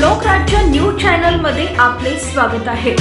Lokrajya news channel मध्ये आपले स्वागत आहे।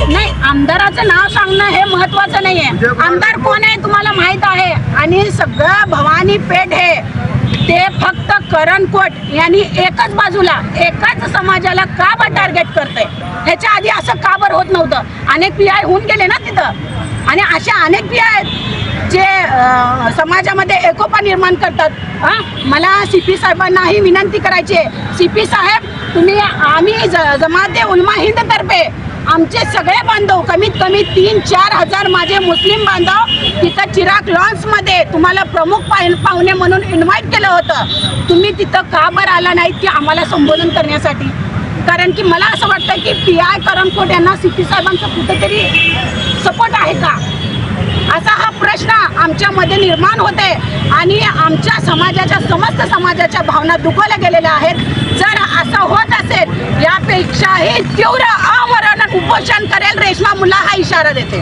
नाही, आमदाराचं नाव सांगणं हे महत्वाचं नाहीये। आमदार कोण आहे तुम्हाला माहित आहे, आणि सगळं भवानी पेठ हे ते फक्त करणकोट यांनी एकच बाजूला एकाच समाजाला का बरं टार्गेट करते। ह्याच्या आधी असं का बरं होत नव्हतं। अनेक पीआय होऊन गेले ना तिथं, आणि अशा अनेक पीआय जे समाजामध्ये एकोपा निर्माण करतात। मला सीपी साहेबांनाही विनंती करायची आहे, सीपी साहेब तुम्ही आम्ही जमाते उलमा हिंद तर्फे आमचे सगळे बांधव कमीत कमी 3-4 हजार माझे मुस्लिम बांधव तिथं चिराग लॉन्स मध्ये तुम्हाला प्रमुख पाहुणे म्हणून इन्व्हाइट केलं होतं। तुम्ही तिथं का बरं आला नाहीत की आम्हाला संबोधन करण्यासाठी? कारण की मला असं वाटतं की पीआय करणकोट यांना सीपी साहेबांचा कुठेतरी सपोर्ट आहे का, असा हा प्रश्न आमच्यामध्ये निर्माण होते। आणि आमच्या समाजाच्या समस्त समाजाच्या भावना दुखावल्या गेलेल्या आहेत। जर असं होत असेल यापेक्षाही तीव्र आमरण उपोषण करेल रेश्मा मुल्ला हा इशारा देते।